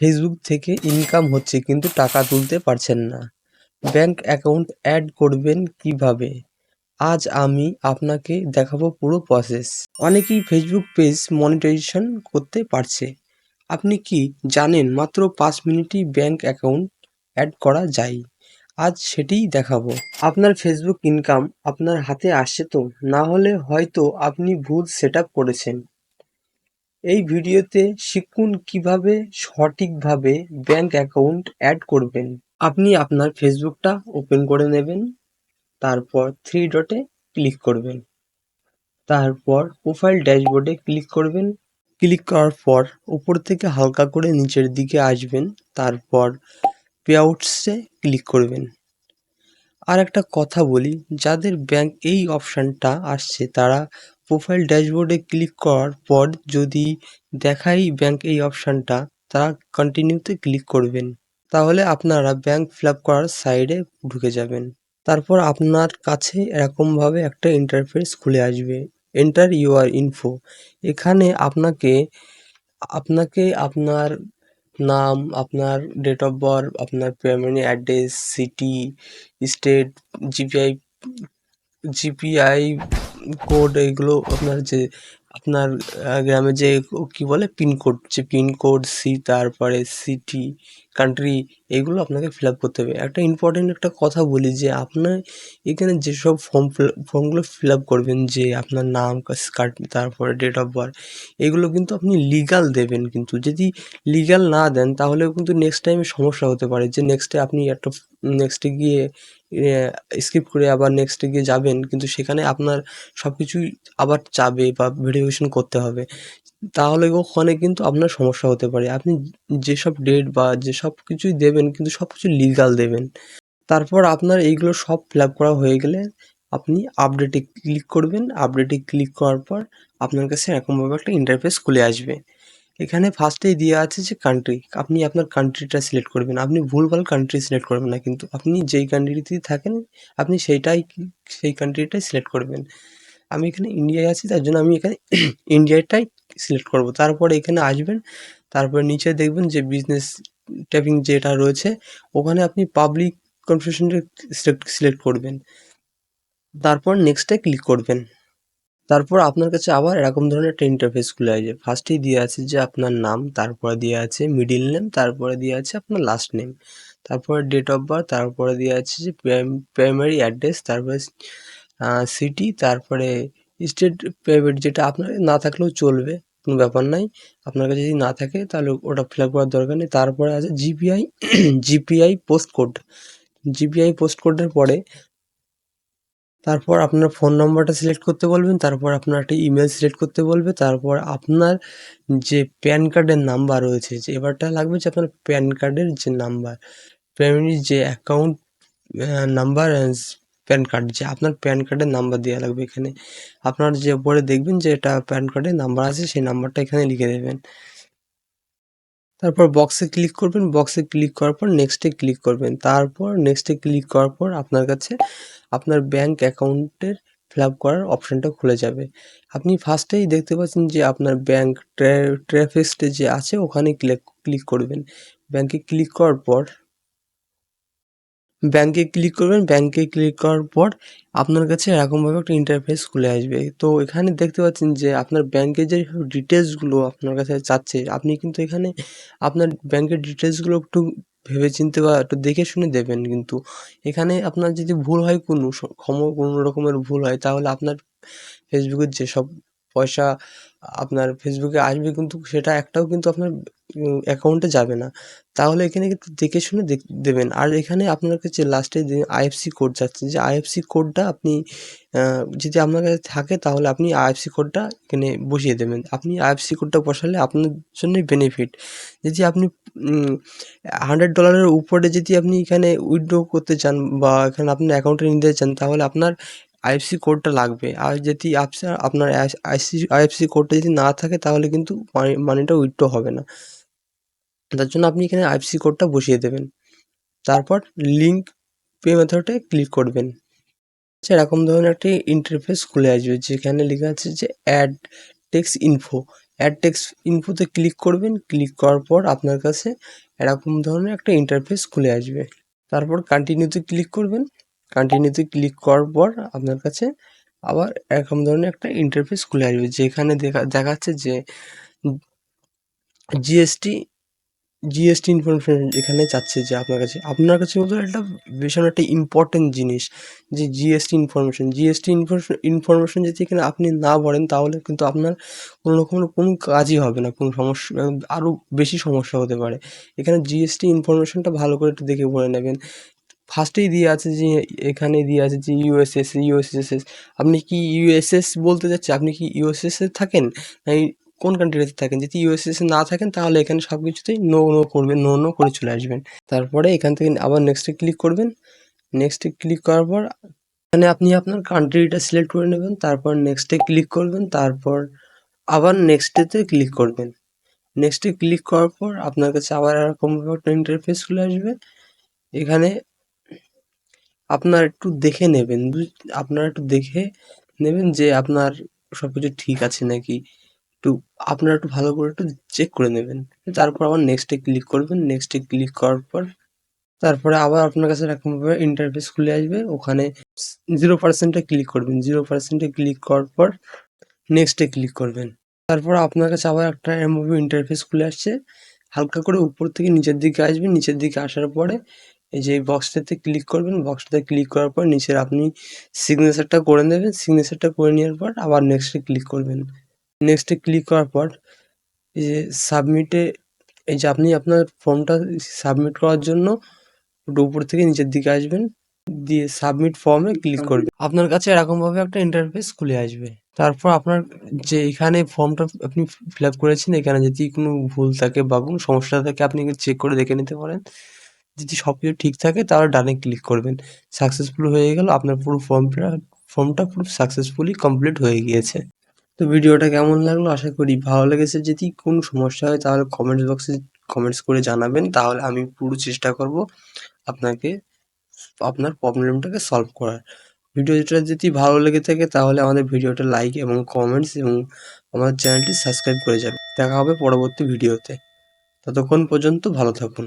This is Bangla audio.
ফেসবুক থেকে ইনকাম হচ্ছে কিন্তু টাকা তুলতে পারছেন না। ব্যাংক অ্যাকাউন্ট অ্যাড করবেন কিভাবে? আজ আমি আপনাকে দেখাবো পুরো প্রসেস। অনেকেই ফেসবুক পেজ মনিটাইজেশন করতে পারছে। আপনি কি জানেন মাত্র 5 মিনিটেই ব্যাংক অ্যাকাউন্ট অ্যাড করা যায়? আজ সেটিই দেখাবো। আপনার ফেসবুক ইনকাম আপনার হাতে আসছে তো? না হলে হয়তো আপনি ভুল সেটআপ করেছেন। এই ভিডিওতে শিখুন কিভাবে সঠিকভাবে ব্যাংক অ্যাকাউন্ট অ্যাড করবেন। আপনি আপনার ফেসবুকটা ওপেন করে নেবেন, তারপর থ্রি ডটে ক্লিক করবেন, তারপর প্রোফাইল ড্যাশবোর্ডে ক্লিক করবেন। ক্লিক করার পর উপর থেকে হালকা করে নিচের দিকে আসবেন, তারপর পেআউটসে ক্লিক করবেন। আর একটা কথা বলি, যাদের ব্যাংক এই অপশানটা আসছে তারা প্রোফাইল ড্যাশবোর্ডে ক্লিক করার পর যদি দেখাই ব্যাংক এই অপশানটা, তারা কন্টিনিউতে ক্লিক করবেন। তাহলে আপনারা ব্যাংক ফিল আপ করার সাইডে ঢুকে যাবেন। তারপর আপনার কাছে এরকমভাবে একটা ইন্টারফেস খুলে আসবে, এন্টার ইউর ইনফো। এখানে আপনাকে আপনাকে আপনার নাম, আপনার ডেট অফ বার্থ, আপনার payment address, city, state, GPI GPI code, এইগুলো আপনার যে আপনার গ্রামে যে কি বলে পিনকোড, যে পিনকোড তারপরে সিটি, কান্ট্রি, এইগুলো আপনাকে ফিল আপ করতে হবে। একটা ইম্পর্টেন্ট একটা কথা বলি যে আপনার এখানে যেসব ফর্মগুলো ফিল আপ করবেন, যে আপনার নাম, তারপরে ডেট অফ বার্থ, এগুলো কিন্তু আপনি লিগাল দেবেন। কিন্তু যদি লিগাল না দেন তাহলেও কিন্তু নেক্সট টাইমে সমস্যা হতে পারে, যে নেক্সটে আপনি একটা নেক্সটে গিয়ে স্কিপ করে আবার নেক্সটে গিয়ে যাবেন, কিন্তু সেখানে আপনার সব কিছুই আবার চাবে বা ভেরিফিকেশন করতে হবে। তাহলে ওখানে কিন্তু আপনার সমস্যা হতে পারে। আপনি যেসব ডেট বা যেসব কিছুই দেবেন কিন্তু সব কিছু লিগাল দেবেন। তারপর আপনার এইগুলো সব ফিল আপ করা হয়ে গেলে আপনি আপডেটে ক্লিক করবেন। আপডেটে ক্লিক করার পর আপনার কাছে এরকমভাবে একটা ইন্টারফেস খুলে আসবে। এখানে ফার্স্টেই দেওয়া আছে যে কান্ট্রি, আপনি আপনার কান্ট্রিটা সিলেক্ট করবেন। আপনি ভুলভাল কান্ট্রি সিলেক্ট করবেন না, কিন্তু আপনি যেই কান্ট্রিতেই থাকেন আপনি সেই কান্ট্রিটাই সিলেক্ট করবেন। আমি এখানে ইন্ডিয়ায় আছি, তার জন্য আমি এখানে ইন্ডিয়াটাই সিলেক্ট করব। তারপরে এখানে আসবেন, তারপরে নিচে দেখবেন যে বিজনেস ট্যাবিং যেটা রয়েছে, ওখানে আপনি পাবলিক কনফিউশনটা সিলেক্ট করবেন, তারপর নেক্সটে ক্লিক করবেন। তারপর আপনার কাছে আবার এরকম ধরনের একটা ইন্টারফেস খুলে আসবে। ফার্স্টেই দেওয়া আছে যে আপনার নাম, তারপরে দেওয়া আছে মিডল নেম, তারপরে দেওয়া আছে আপনার লাস্ট নেম, তারপরে ডেট অফ বার্থ, তারপরে দেওয়া আছে যে প্রাইমারি অ্যাড্রেস, তারপরে সিটি, তারপরে স্টেট প্রাইভেট, যেটা আপনার না থাকলেও চলবে, কোনো ব্যাপার নাই। আপনার কাছে যদি না থাকে তাহলে ওটা ফিল আপ করার দরকার নেই। তারপরে আছে GPI GPI post code. GPI post কোডের পরে তারপর আপনার ফোন নম্বরটা সিলেক্ট করতে বলবেন, তারপর আপনার একটা ইমেল সিলেক্ট করতে বলবে, তারপর আপনার যে প্যান কার্ডের নাম্বার রয়েছে, যে এবারটা লাগবে যে আপনার প্যান কার্ডের যে নাম্বার, প্রাইমারি যে অ্যাকাউন্ট নাম্বার, প্যান কার্ড, যে আপনার প্যান কার্ডের নাম্বার দেওয়া লাগবে এখানে। আপনার যে উপরে দেখবেন যে এটা প্যান কার্ডের নাম্বার আছে, সেই নাম্বারটা এখানে লিখে দেবেন। তারপর বক্সে ক্লিক করবেন, বক্সে ক্লিক করার পর নেক্সটে ক্লিক করবেন, তারপর নেক্সটে ক্লিক করার পর আপনার কাছে আপনার ব্যাংক অ্যাকাউন্টের ফিল আপ করার অপশানটা খুলে যাবে। আপনি ফার্স্টেই দেখতে পাচ্ছেন যে আপনার ব্যাংক ট্র্যাফিক্সে যে আছে ওখানে ক্লিক করবেন। ব্যাংকে ক্লিক করার পর ব্যাংকে ক্লিক করবেন। ব্যাংকে ক্লিক করার পর আপনার কাছে এরকমভাবে একটা ইন্টারফেস খুলে আসবে। তো এখানে দেখতে পাচ্ছেন যে আপনার ব্যাংকের যে ডিটেলসগুলো আপনার কাছে চাচ্ছে, আপনি কিন্তু এখানে আপনার ব্যাংকের ডিটেলসগুলো একটু ভেবেচিন্তে বা একটু দেখে শুনে দেবেন। কিন্তু এখানে আপনার যদি ভুল হয়, কোনো রকমের ভুল হয়, তাহলে আপনার ফেসবুকের যেসব পয়সা আপনার ফেসবুকে আসবে কিন্তু সেটা একটাও কিন্তু আপনার অ্যাকাউন্টে যাবে না। তাহলে এখানে কিন্তু দেখে শুনে দেবেন। আর এখানে আপনার কাছে লাস্টে যে আইএফসি কোড যাচ্ছে, যে আইএফসি কোডটা আপনি যদি আপনার কাছে থাকে তাহলে আপনি আইএফসি কোডটা এখানে বসিয়ে দেবেন। আপনি আইএফসি কোডটা বসালে আপনার জন্যই বেনিফিট। যদি আপনি $100 উপরে যদি আপনি এখানে উইথড্র করতে চান বা এখানে আপনার অ্যাকাউন্টে নিতে চান, তাহলে আপনার আইএফসি কোডটা লাগবে। আর যদি আপনার আইএফসি কোডটা যদি না থাকে তাহলে কিন্তু মানিটা উইথড্র হবে না। তার জন্য আপনি এখানে আইএফসি কোডটা বসিয়ে দেবেন। তারপর লিঙ্ক পে মেথডে ক্লিক করবেন। আচ্ছা, এরকম ধরনের একটি ইন্টারফেস খুলে আসবে, যেখানে লেখা আছে যে add text info. Add text ইনফোতে ক্লিক করবেন, ক্লিক করার পর আপনার কাছে এরকম ধরনের একটা ইন্টারফেস খুলে আসবে। তারপর কন্টিনিউতে ক্লিক করবেন, কন্টিনিউতে ক্লিক করার পর আপনার কাছে আবার এরকম ধরনের একটা ইন্টারফেস খুলে আসবে, যেখানে দেখাচ্ছে যে জিএসটি জিএসটি ইনফরমেশন এখানে চাচ্ছে যে আপনার কাছে মতো একটা ভীষণ একটা ইম্পর্টেন্ট জিনিস, যে জিএসটি ইনফরমেশন যদি এখানে আপনি না ভরেন তাহলে কিন্তু আপনার কোনো রকমের কোনো কাজই হবে না, কোনো সমস্যা আরও বেশি সমস্যা হতে পারে। এখানে জিএসটি ইনফরমেশনটা ভালো করে একটু দেখে ভরে নেবেন। ফার্স্টেই দিয়ে আছে যে এখানে দিয়ে আছে যে ইউএসএস। আপনি কি ইউএসএস বলতে চাচ্ছি, আপনি কি ইউএসএসে থাকেন, না কোন কান্ট্রিতে থাকেন? যদি ইউএসএসে না থাকেন তাহলে এখানে সব কিছুতেই নো করবেন, নো করে চলে আসবেন। তারপরে এখান থেকে আবার নেক্সটে ক্লিক করবেন। নেক্সটে ক্লিক করার পর এখানে আপনি আপনার কান্ট্রিটা সিলেক্ট করে নেবেন, তারপর নেক্সটে ক্লিক করবেন, তারপর আবার নেক্সটেতে ক্লিক করবেন। নেক্সটে ক্লিক করার পর আপনার কাছে আবার এরকম একটা ইন্টারফেস চলে আসবে। এখানে আপনারা একটু দেখে নেবেন, আপনারা একটু দেখে নেবেন যে আপনার সবকিছু ঠিক আছে নাকি, একটু আপনারা একটু ভালো করে একটু চেক করে নেবেন। তারপর আবার নেক্সটে ক্লিক করবেন, নেক্সটে ক্লিক করার পর তারপরে আবার আপনার কাছে এরকমভাবে ইন্টারফেস খুলে আসবে। ওখানে 0% ক্লিক করবেন, 0% ক্লিক করার পর নেক্সটে ক্লিক করবেন। তারপর আপনার কাছে আবার একটা এরকমভাবে ইন্টারফেস খুলে আসছে। হালকা করে উপর থেকে নিচের দিকে আসবেন, নিচের দিকে আসার পরে এই যে বক্সটাতে ক্লিক করবেন, বক্সটাতে ক্লিক করার পর নিচের আপনি সিগনেচারটা করে নেবেন, সিগনেচারটা করে নেওয়ার পর আবার নেক্সটে ক্লিক করবেন। নেক্সটে ক্লিক করার পর এই যে সাবমিটে, এই যে আপনি আপনার ফর্মটা সাবমিট করার জন্য একটু উপর থেকে নিচের দিকে আসবেন, দিয়ে সাবমিট ফর্মে ক্লিক করবেন। আপনার কাছে এরকমভাবে একটা ইন্টারফেস খুলে আসবে। তারপর আপনার যে এখানে ফর্মটা আপনি ফিল আপ করেছেন, এখানে যদি কোনো ভুল থাকে বা কোনো সমস্যা থাকে আপনি চেক করে দেখে নিতে পারেন। যদি সব কিছু ঠিক থাকে তাহলে ডানে ক্লিক করবেন। সাকসেসফুল হয়ে গেল, আপনার পুরো ফর্মটা পুরো সাকসেসফুলি কমপ্লিট হয়ে গিয়েছে। তো ভিডিওটা কেমন লাগলো, আশা করি ভালো লেগেছে। যদি কোনো সমস্যা হয় তাহলে কমেন্টস বক্সে কমেন্টস করে জানাবেন, তাহলে আমি পুরো চেষ্টা করব আপনাকে আপনার প্রবলেমটাকে সলভ করার। ভিডিওটা যদি ভালো লেগে থাকে তাহলে আমাদের ভিডিওটা লাইক এবং কমেন্টস এবং আমার চ্যানেলটি সাবস্ক্রাইব করে যাবেন। দেখা হবে পরবর্তী ভিডিওতে। ততক্ষণ পর্যন্ত ভালো থাকুন।